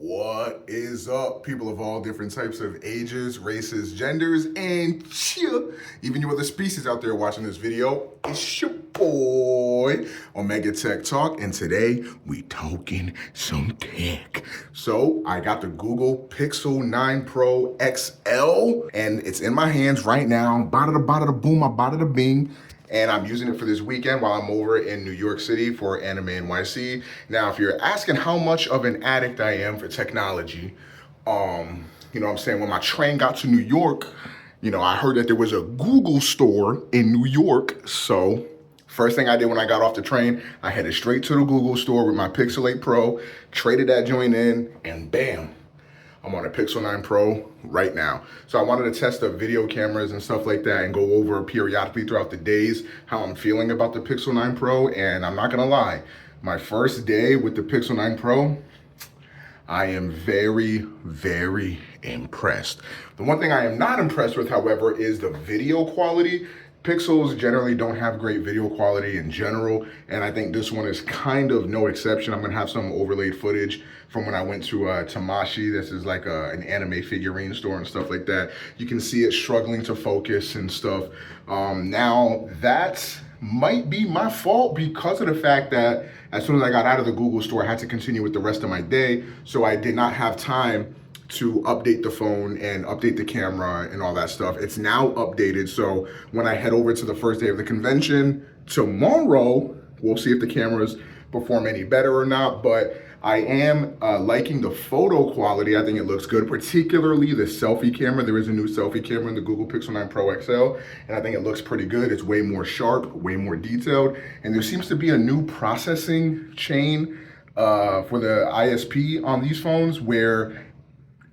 What is up, people of all different types of ages, races, genders, and even you other species out there watching this video? It's your boy, OmegaTechTalk, and today we talking some tech. So I got the Google Pixel 9 Pro XL, and it's in my hands right now. Bada da boom, bada da bing. And I'm using it for this weekend while I'm over in New York City for Anime NYC. Now, if you're asking how much of an addict I am for technology, you know what I'm saying, when my train got to New York, I heard that there was a Google store in New York. So first thing I did when I got off the train, I headed straight to the Google store with my Pixel 8 Pro, traded that joint in, and bam, I'm on a Pixel 9 Pro right now. So I wanted to test the video cameras and stuff like that and go over periodically throughout the days how I'm feeling about the Pixel 9 Pro. And I'm not gonna lie, my first day with the Pixel 9 Pro, I am very, very impressed. The one thing I am not impressed with, however, is the video quality. Pixels generally don't have great video quality in general, and I think this one is kind of no exception. I'm gonna have some overlaid footage from when I went to Tamashi. This is like an anime figurine store and stuff like that. You can see it struggling to focus and stuff. Now, that might be my fault because of the fact that as soon as I got out of the Google store, I had to continue with the rest of my day, so I did not have time to update the phone and update the camera and all that stuff. It's now updated, so when I head over to the first day of the convention tomorrow, we'll see if the cameras perform any better or not, but I am liking the photo quality. I think it looks good, particularly the selfie camera. There is a new selfie camera in the Google Pixel 9 Pro XL, and I think it looks pretty good. It's way more sharp, way more detailed, and there seems to be a new processing chain for the ISP on these phones where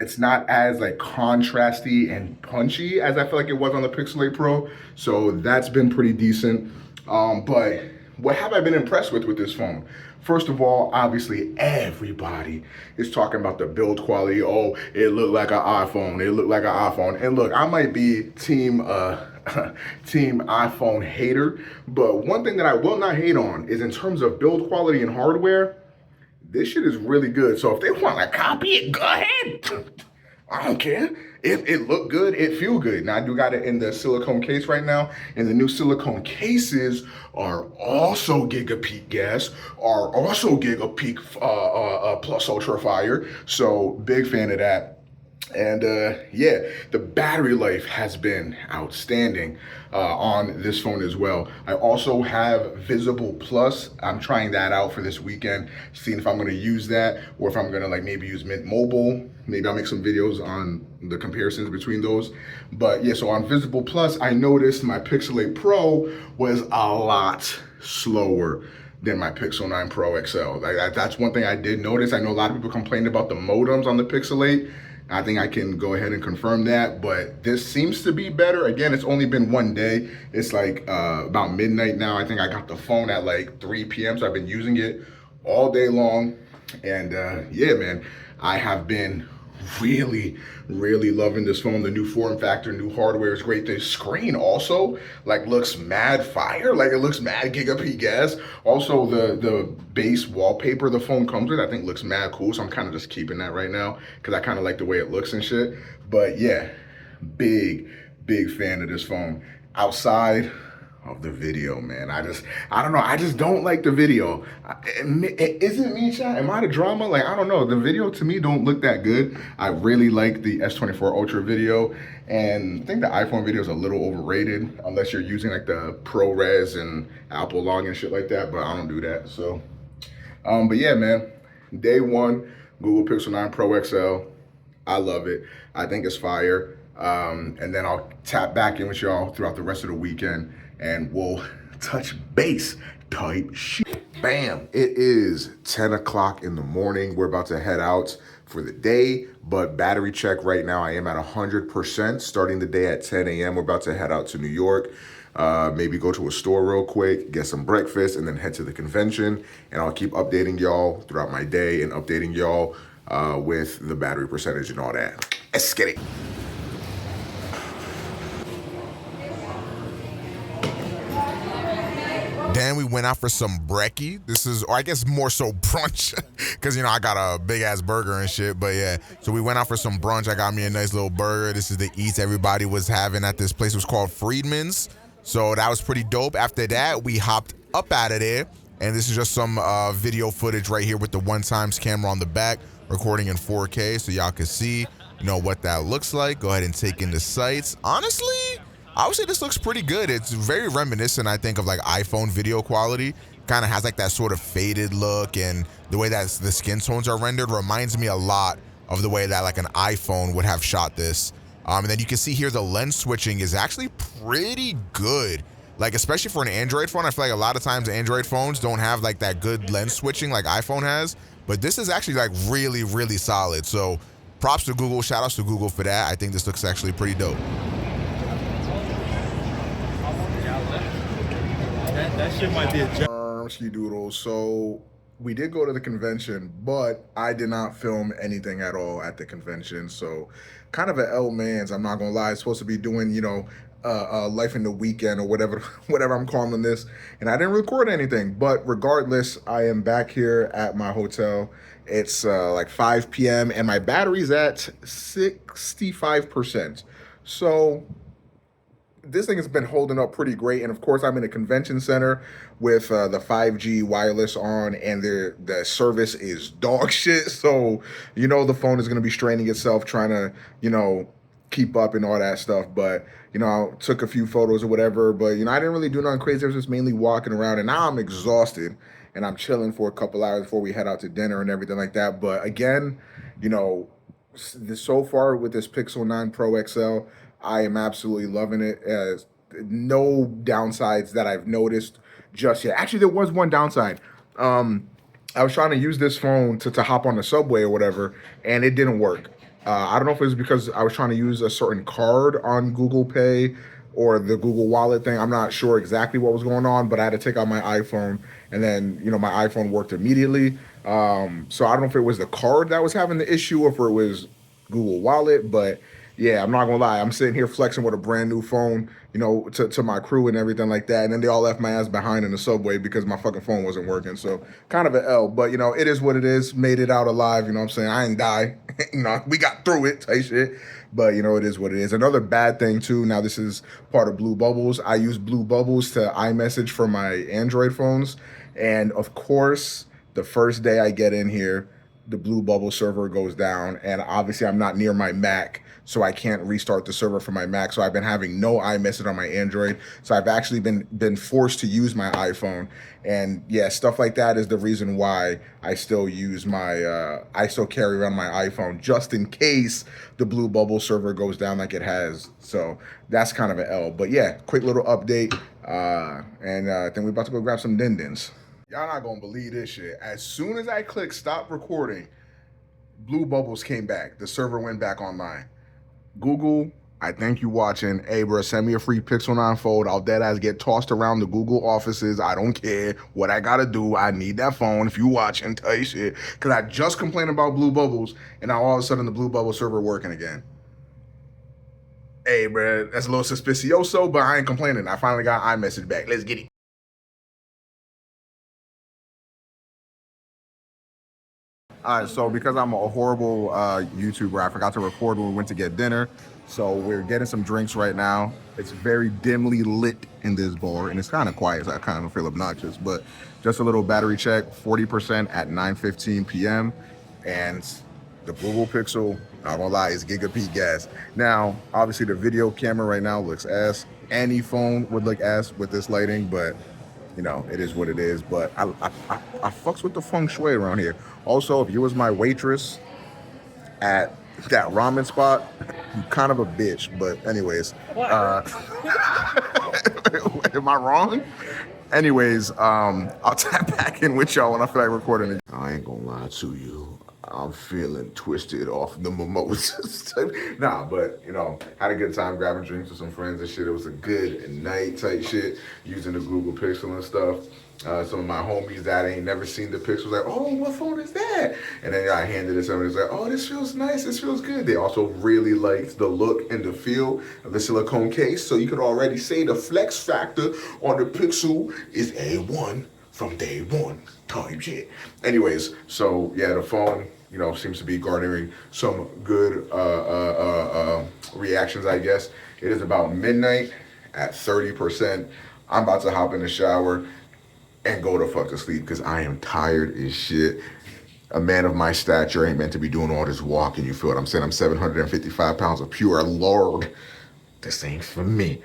it's not as like contrasty and punchy as I feel like it was on the Pixel 8 Pro. So that's been pretty decent. But what have I been impressed with this phone? First of all, obviously everybody is talking about the build quality. Oh, it looked like an iPhone. It looked like an iPhone. And look, I might be team iPhone hater, but one thing that I will not hate on is in terms of build quality and hardware, this shit is really good. So if they want to copy it, go ahead. I don't care. It looked good. It feel good. Now I do got it in the silicone case right now, and the new silicone cases are also Gigapeak gas, are also Gigapeak plus ultra fire. So big fan of that. And yeah, the battery life has been outstanding on this phone as well. I also have Visible Plus. I'm trying that out for this weekend, seeing if I'm gonna use that or if I'm gonna like maybe use Mint Mobile. Maybe I'll make some videos on the comparisons between those. But yeah, so on Visible Plus, I noticed my Pixel 8 Pro was a lot slower than my Pixel 9 Pro XL. Like that's one thing I did notice. I know a lot of people complained about the modems on the Pixel 8. I think I can go ahead and confirm that, but this seems to be better. Again, it's only been one day. It's like about midnight now. I think I got the phone at like 3 p.m. So I've been using it all day long. And yeah, man, I have been really loving this phone. The new form factor, new hardware is great. The screen also like looks mad fire. Like it looks mad Gigapeak gas. Also the base wallpaper the phone comes with, I think looks mad cool. So I'm kind of just keeping that right now because I kind of like the way it looks and shit. But yeah, big fan of this phone. Outside of the video, man, I don't know, I just don't like the video. Is it me, chat? Am I the drama? Like, I don't know, the video to me don't look that good. I really like the S24 Ultra video, and I think the iPhone video is a little overrated unless you're using like the ProRes and Apple log and shit like that, but I don't do that. So but yeah, man, day one, Google Pixel 9 Pro XL, I love it. I think it's fire. And then I'll tap back in with y'all throughout the rest of the weekend and we'll touch base type shit. Bam, it is 10 o'clock in the morning. We're about to head out for the day, but battery check right now, I am at 100%, starting the day at 10 a.m. We're about to head out to New York, maybe go to a store real quick, get some breakfast, and then head to the convention. And I'll keep updating y'all throughout my day and updating y'all with the battery percentage and all that. Let's get it. Then we went out for some brekkie. This is, or I guess more so brunch, because, I got a big-ass burger and shit. But, yeah, so we went out for some brunch. I got me a nice little burger. This is the eats everybody was having at this place. It was called Friedman's. So that was pretty dope. After that, we hopped up out of there. And this is just some video footage right here with the 1x camera on the back, recording in 4K so y'all can see, what that looks like. Go ahead and take in the sights. Honestly, I would say this looks pretty good. It's very reminiscent, I think, of like iPhone video quality. Kind of has like that sort of faded look, and the way that the skin tones are rendered reminds me a lot of the way that like an iPhone would have shot this. And then you can see here the lens switching is actually pretty good. Like, especially for an Android phone, I feel like a lot of times Android phones don't have like that good lens switching like iPhone has. But this is actually like really, really solid. So props to Google. Shout outs to Google for that. I think this looks actually pretty dope. That shit might be a joke. Ski doodles. So we did go to the convention, but I did not film anything at all at the convention. So kind of an L man's, I'm not gonna lie. It's supposed to be doing, life in the weekend or whatever I'm calling this, and I didn't record anything. But regardless, I am back here at my hotel. It's like 5 p.m. and my battery's at 65%. So this thing has been holding up pretty great. And of course, I'm in a convention center with the 5G wireless on, and the service is dog shit. So the phone is going to be straining itself trying to keep up and all that stuff. But I took a few photos or whatever, but I didn't really do nothing crazy. I was just mainly walking around, and now I'm exhausted and I'm chilling for a couple hours before we head out to dinner and everything like that. But again, so far with this Pixel 9 Pro XL, I am absolutely loving it. No downsides that I've noticed just yet. Actually, there was one downside. I was trying to use this phone to hop on the subway or whatever, and it didn't work. I don't know if it was because I was trying to use a certain card on Google Pay or the Google Wallet thing. I'm not sure exactly what was going on, but I had to take out my iPhone, and then, my iPhone worked immediately. So I don't know if it was the card that was having the issue or if it was Google Wallet, but yeah, I'm not gonna lie. I'm sitting here flexing with a brand new phone, to my crew and everything like that. And then they all left my ass behind in the subway because my fucking phone wasn't working. So kind of an L, but it is what it is. Made it out alive. What I'm saying? I ain't die. We got through it type shit. But it is what it is. Another bad thing too. Now this is part of Blue Bubbles. I use Blue Bubbles to iMessage for my Android phones. And of course, the first day I get in here, the Blue Bubble server goes down. And obviously I'm not near my Mac, so I can't restart the server for my Mac. So I've been having no iMessage on my Android. So I've actually been forced to use my iPhone. And yeah, stuff like that is the reason why I still use I still carry around my iPhone just in case the Blue Bubble server goes down like it has. So that's kind of an L. But yeah, quick little update. And then we're about to go grab some din-dins. Y'all not gonna believe this shit. As soon as I click stop recording, Blue Bubbles came back. The server went back online. Google, I think you watching. Hey, bro, send me a free Pixel 9 Fold. I'll deadass get tossed around the Google offices. I don't care what I gotta do. I need that phone. If you watching, tell you shit. Because I just complained about Blue Bubbles, and now all of a sudden the Blue Bubble server working again. Hey, bro, that's a little suspicioso, but I ain't complaining. I finally got iMessage back. Let's get it. All right, so because I'm a horrible YouTuber, I forgot to record when we went to get dinner. So we're getting some drinks right now. It's very dimly lit in this bar, and it's kind of quiet, so I kind of feel obnoxious. But just a little battery check, 40% at 9:15 p.m. And the Google Pixel, not gonna lie, is Giga P gas. Now, obviously the video camera right now looks ass. Any phone would look ass with this lighting, but it is what it is. But I fucks with the feng shui around here. Also, if you was my waitress at that ramen spot, you kind of a bitch. But anyways, am I wrong? Anyways, I'll tap back in with y'all when I feel like recording it. I ain't gonna lie to you. I'm feeling twisted off the mimosas. Nah, but you know, had a good time grabbing drinks with some friends and shit. It was a good night type shit using the Google Pixel and stuff. Some of my homies that ain't never seen the Pixel was like, oh, what phone is that? And then I handed it to somebody who's like, oh, this feels nice, this feels good. They also really liked the look and the feel of the silicone case. So you could already say the flex factor on the Pixel is A1 from day one type shit. Anyways, so yeah, the phone, you know, seems to be garnering some good reactions, I guess. It is about midnight at 30%. I'm about to hop in the shower and go the fuck to sleep because I am tired as shit. A man of my stature ain't meant to be doing all this walking, you feel what I'm saying? I'm 755 pounds of pure lard. This ain't for me.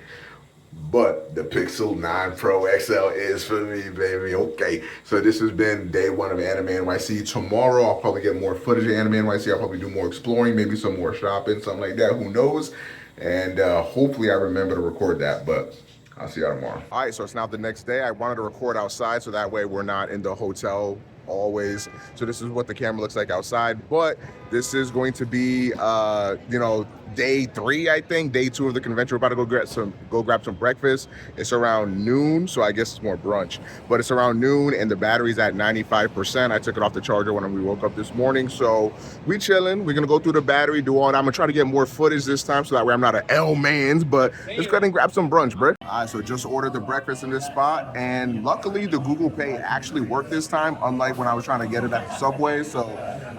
But the Pixel 9 Pro XL is for me, baby. Okay, so this has been day one of Anime NYC. Tomorrow, I'll probably get more footage of Anime NYC. I'll probably do more exploring, maybe some more shopping, something like that. Who knows? And hopefully I remember to record that, but I'll see y'all tomorrow. All right, so it's now the next day. I wanted to record outside so that way we're not in the hotel always. So this is what the camera looks like outside, but this is going to be, you know, day 3, I think, day 2 of the convention. We're about to go grab some breakfast. It's around noon, so I guess it's more brunch, but it's around noon and the battery's at 95%. I took it off the charger when we woke up this morning, so we chilling. We're gonna go through the battery, do all that. I'm gonna try to get more footage this time so that way I'm not an L-mans, but let's go ahead and grab some brunch, bro. All right, so just ordered the breakfast in this spot, and luckily the Google Pay actually worked this time, unlike when I was trying to get it at the Subway. So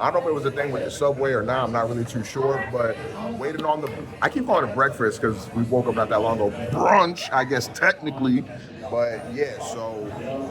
I don't know if it was a thing with the Subway or not. I'm not really too sure, but waiting on the, I keep calling it breakfast because we woke up not that long ago. Brunch, I guess technically, but yeah, so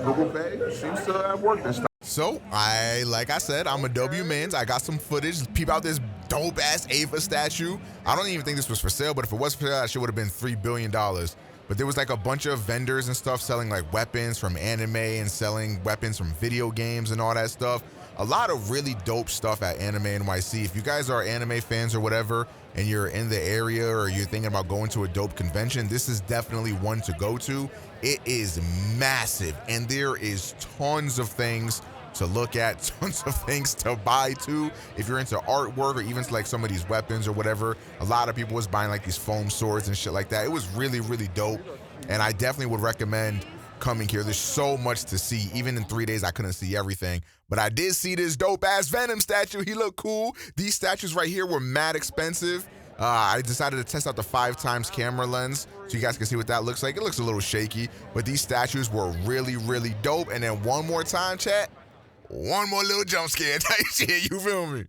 Google Pay seems to have worked this time. So, like I said, I'm a W-Mans. I got some footage. Peep out this dope-ass Ava statue. I don't even think this was for sale, but if it was for sale, that shit would have been $3 billion. But there was like a bunch of vendors and stuff selling like weapons from anime and selling weapons from video games and all that stuff. A lot of really dope stuff at Anime NYC. If you guys are anime fans or whatever, and you're in the area or you're thinking about going to a dope convention, this is definitely one to go to. It is massive, and there is tons of things to look at, tons of things to buy too. If you're into artwork or even like some of these weapons or whatever, a lot of people was buying like these foam swords and shit like that. It was really, really dope, and I definitely would recommend coming here. There's so much to see. Even in 3 days, I couldn't see everything, but I did see this dope-ass Venom statue. He looked cool. These statues right here were mad expensive. I decided to test out the 5x camera lens so you guys can see what that looks like. It looks a little shaky, but these statues were really, really dope. And then one more time, chat, one more little jump scare type shit, you feel me?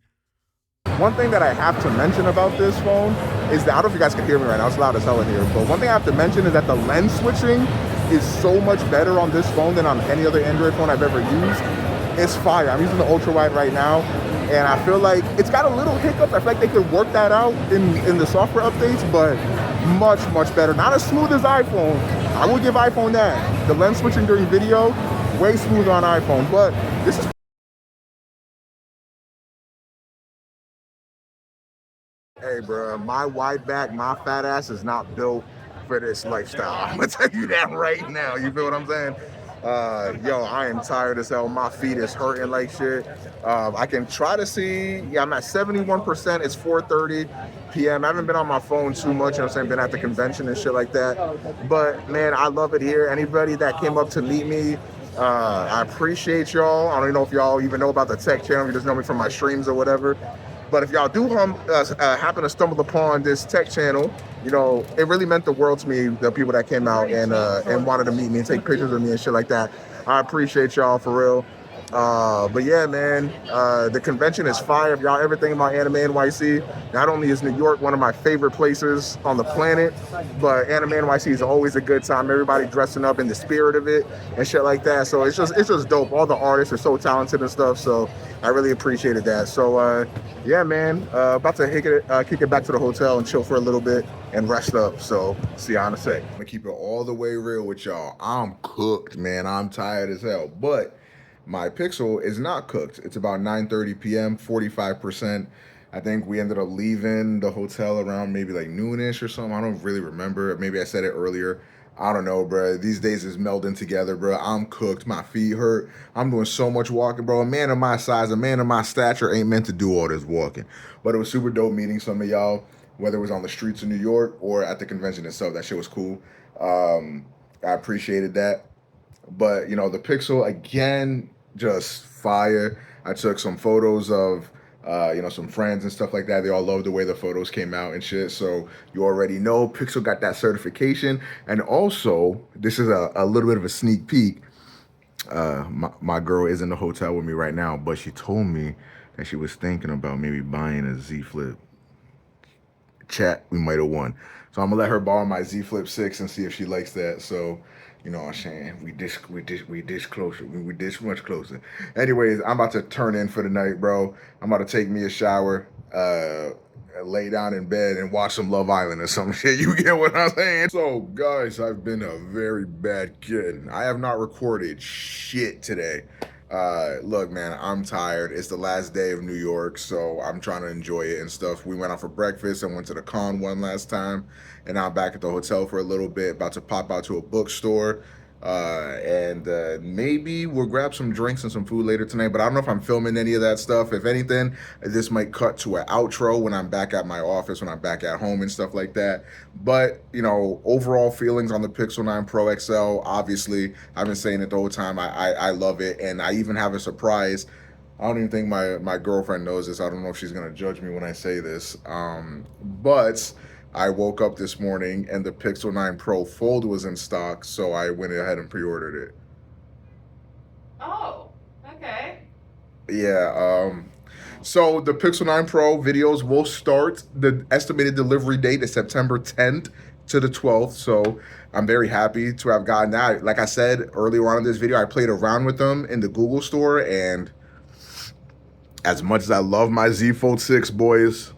One thing that I have to mention about this phone is that, I don't know if you guys can hear me right now, it's loud as hell in here, but one thing I have to mention is that the lens switching is so much better on this phone than on any other Android phone I've ever used. It's fire. I'm using the ultra wide right now, and I feel like it's got a little hiccups. I feel like they could work that out in the software updates, but much, much better. Not as smooth as iPhone. I will give iPhone that. The lens switching during video, way smoother on iPhone, but this is. Hey, bro, my wide back, my fat ass is not built for this lifestyle. I'm gonna tell you that right now. You feel what I'm saying? Yo, I am tired as hell. My feet is hurting like shit. I can try to see. Yeah, I'm at 71%. It's 4:30 p.m. I haven't been on my phone too much. You know what I'm saying? Been at the convention and shit like that. But man, I love it here. Anybody that came up to meet me, I appreciate y'all. I don't even know if y'all even know about the tech channel. You just know me from my streams or whatever. But if y'all do happen to stumble upon this tech channel, you know, it really meant the world to me, the people that came out and wanted to meet me and take pictures of me and shit like that. I appreciate y'all for real. But yeah, man, the convention is fire. If y'all ever think about Anime NYC, not only is New York one of my favorite places on the planet, but Anime NYC is always a good time. Everybody dressing up in the spirit of it and shit like that. So it's just dope. All the artists are so talented and stuff. So I really appreciated that. So yeah, man, about to kick it back to the hotel and chill for a little bit and rest up. So see y'all in a sec. I'm gonna keep it all the way real with y'all. I'm cooked, man. I'm tired as hell, but my Pixel is not cooked. It's about 9:30 p.m., 45%. I think we ended up leaving the hotel around maybe like noonish or something. I don't really remember. Maybe I said it earlier. I don't know, bro. These days is melding together, bro. I'm cooked. My feet hurt. I'm doing so much walking, bro. A man of my size, a man of my stature ain't meant to do all this walking. But it was super dope meeting some of y'all, whether it was on the streets of New York or at the convention itself. That shit was cool. I appreciated that. But, you know, the Pixel, again, just fire. I took some photos of some friends and stuff like that. They all loved the way the photos came out and shit. So you already know Pixel got that certification. And also, this is a little bit of a sneak peek. My girl is in the hotel with me right now, but she told me that she was thinking about maybe buying a Z Flip. Chat, we might have won. So I'm gonna let her borrow my Z Flip 6 and see if she likes that. So, you know what I'm saying? We this closer. We this much closer. Anyways, I'm about to turn in for the night, bro. I'm about to take me a shower, lay down in bed and watch some Love Island or some shit. You get what I'm saying? So, guys, I've been a very bad kid. I have not recorded shit today. Look, man, I'm tired. It's the last day of New York, so I'm trying to enjoy it and stuff. We went out for breakfast and went to the con one last time, and now I'm back at the hotel for a little bit, about to pop out to a bookstore, and maybe we'll grab some drinks and some food later tonight, but I don't know if I'm filming any of that stuff. If anything, this might cut to an outro when I'm back at my office, when I'm back at home and stuff like that. But, you know, overall feelings on the Pixel 9 Pro XL, obviously, I've been saying it the whole time. I love it, and I even have a surprise. I don't even think my girlfriend knows this. I don't know if she's going to judge me when I say this, but I woke up this morning and the Pixel 9 Pro Fold was in stock, so I went ahead and pre-ordered it. Oh, okay. Yeah, so the Pixel 9 Pro videos will start. The estimated delivery date is September 10th to the 12th, so I'm very happy to have gotten that. Like I said earlier on in this video, I played around with them in the Google store, and as much as I love my Z Fold 6, boys,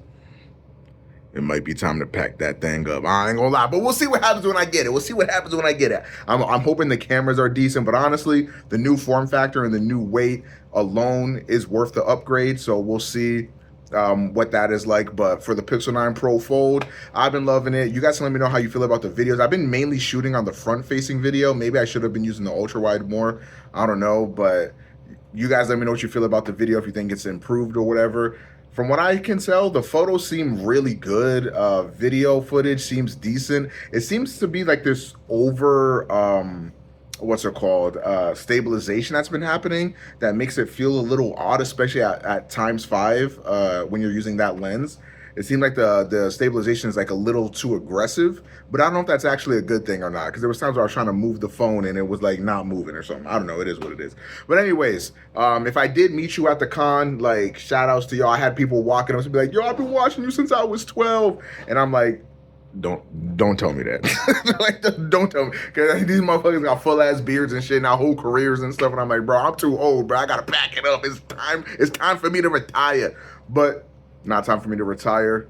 it might be time to pack that thing up. I ain't gonna lie, but we'll see what happens when I get it. We'll see what happens when I get it. I'm hoping the cameras are decent, but honestly, the new form factor and the new weight alone is worth the upgrade, so we'll see what that is like. But for the Pixel 9 Pro Fold, I've been loving it. You guys can let me know how you feel about the videos. I've been mainly shooting on the front-facing video. Maybe I should have been using the ultra-wide more. I don't know, but you guys let me know what you feel about the video, if you think it's improved or whatever. From what I can tell, the photos seem really good. Video footage seems decent. It seems to be like this over, what's it called, stabilization that's been happening that makes it feel a little odd, especially at ×5 when you're using that lens. It seemed like the stabilization is like a little too aggressive, but I don't know if that's actually a good thing or not, because there was times where I was trying to move the phone and it was like not moving or something. I don't know, it is what it is. But anyways, if I did meet you at the con, like, shout outs to y'all. I had people walking up and be like, yo, I've been watching you since I was 12. And I'm like, don't tell me that. Like, don't tell me, because these motherfuckers got full ass beards and shit, now whole careers and stuff, and I'm like, bro, I'm too old, bro. I gotta pack it up. It's time for me to retire. But not time for me to retire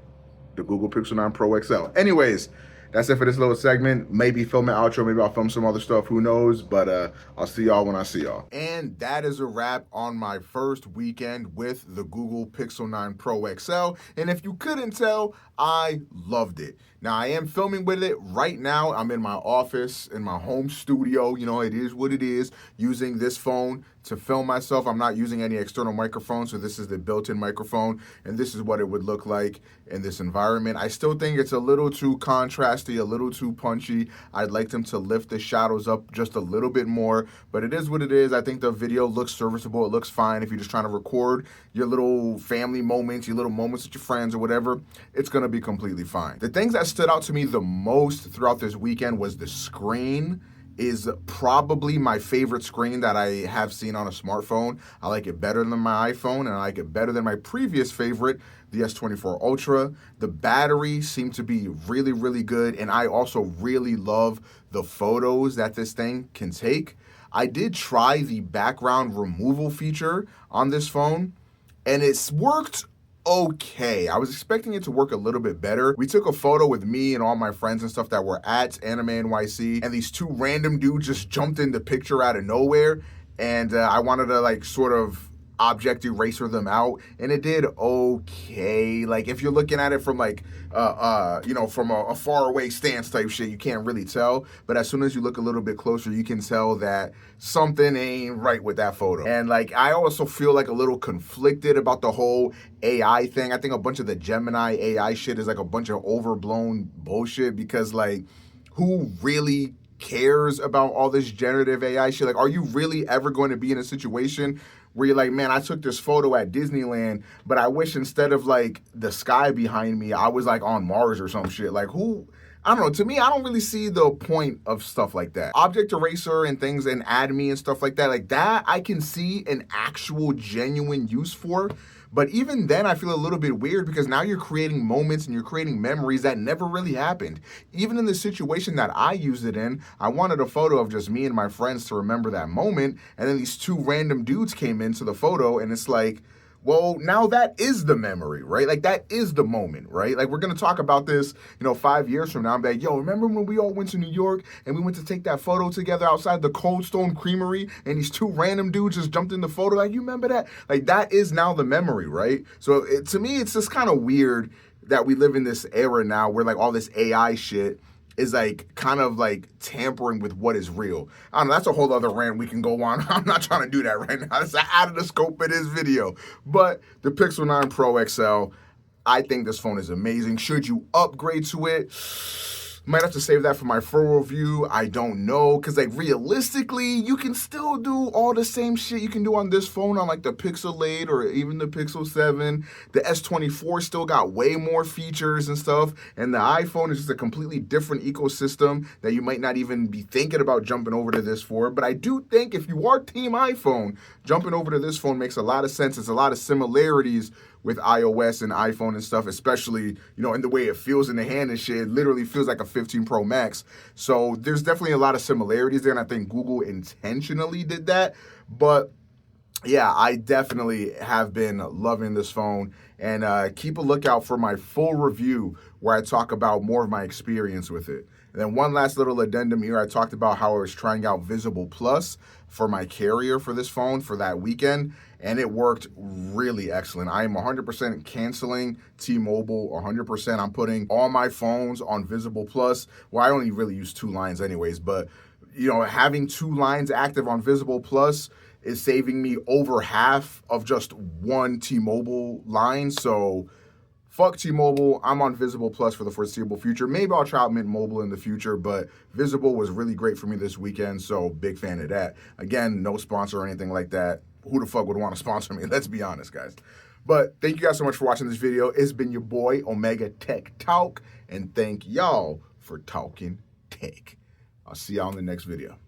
the Google Pixel 9 Pro XL. Anyways, that's it for this little segment. Maybe film an outro, maybe I'll film some other stuff, who knows, but I'll see y'all when I see y'all. And that is a wrap on my first weekend with the Google Pixel 9 Pro XL, and if you couldn't tell, I loved it. Now, I am filming with it right now. I'm in my office, in my home studio, you know, it is what it is, using this phone to film myself. I'm not using any external microphone, so this is the built-in microphone, and this is what it would look like in this environment. I still think it's a little too contrasty, a little too punchy. I'd like them to lift the shadows up just a little bit more, but it is what it is. I think the video looks serviceable. It looks fine if you're just trying to record your little family moments, your little moments with your friends or whatever. It's gonna be completely fine. The things that stood out to me the most throughout this weekend was the screen is probably my favorite screen that I have seen on a smartphone. I like it better than my iPhone, and I like it better than my previous favorite, the S24 Ultra. The battery seemed to be really, really good, and I also really love the photos that this thing can take. I did try the background removal feature on this phone, and it's worked okay. I was expecting it to work a little bit better. We took a photo with me and all my friends and stuff that were at Anime NYC, and these two random dudes just jumped in the picture out of nowhere, and I wanted to like sort of object eraser them out, and it did okay. Like if you're looking at it from like from a far away stance type shit, you can't really tell. But as soon as you look a little bit closer, you can tell that something ain't right with that photo. And like I also feel like a little conflicted about the whole AI thing. I think a bunch of the Gemini AI shit is like a bunch of overblown bullshit, because like who really cares about all this generative AI shit? Like, are you really ever going to be in a situation where you're like, man, I took this photo at Disneyland, but I wish instead of like the sky behind me, I was like on Mars or some shit? Like, who? I don't know. To me, I don't really see the point of stuff like that. Object eraser and things and add me and stuff like that I can see an actual genuine use for. But even then, I feel a little bit weird, because now you're creating moments and you're creating memories that never really happened. Even in the situation that I used it in, I wanted a photo of just me and my friends to remember that moment. And then these two random dudes came into the photo, and it's like, well, now that is the memory, right? Like that is the moment, right? Like we're gonna talk about this, 5 years from now. I'm like, yo, remember when we all went to New York and we went to take that photo together outside the Cold Stone Creamery, and these two random dudes just jumped in the photo? Like, you remember that? Like that is now the memory, right? So to me, it's just kind of weird that we live in this era now where like all this AI shit is like kind of like tampering with what is real. I don't know, that's a whole other rant we can go on. I'm not trying to do that right now. It's out of the scope of this video. But the Pixel 9 Pro XL, I think this phone is amazing. Should you upgrade to it? Might have to save that for my full review. I don't know, because like realistically, you can still do all the same shit you can do on this phone on like the Pixel 8 or even the Pixel 7. The S24 still got way more features and stuff, and the iPhone is just a completely different ecosystem that you might not even be thinking about jumping over to this for. But I do think if you are team iPhone, jumping over to this phone makes a lot of sense. It's a lot of similarities with iOS and iPhone and stuff, especially, in the way it feels in the hand and shit. It literally feels like a 15 Pro Max. So there's definitely a lot of similarities there, and I think Google intentionally did that. But yeah, I definitely have been loving this phone, and keep a lookout for my full review where I talk about more of my experience with it. And then one last little addendum here. I talked about how I was trying out Visible Plus for my carrier for this phone for that weekend, and it worked really excellent. I am 100% canceling T-Mobile, 100%. I'm putting all my phones on Visible Plus. Well, I only really use 2 lines anyways, but having 2 lines active on Visible Plus is saving me over half of just one T-Mobile line. So fuck T-Mobile. I'm on Visible Plus for the foreseeable future. Maybe I'll try out Mint Mobile in the future, but Visible was really great for me this weekend, so big fan of that. Again, no sponsor or anything like that. Who the fuck would want to sponsor me? Let's be honest, guys. But thank you guys so much for watching this video. It's been your boy, OmegaTechTalk, and thank y'all for talking tech. I'll see y'all in the next video.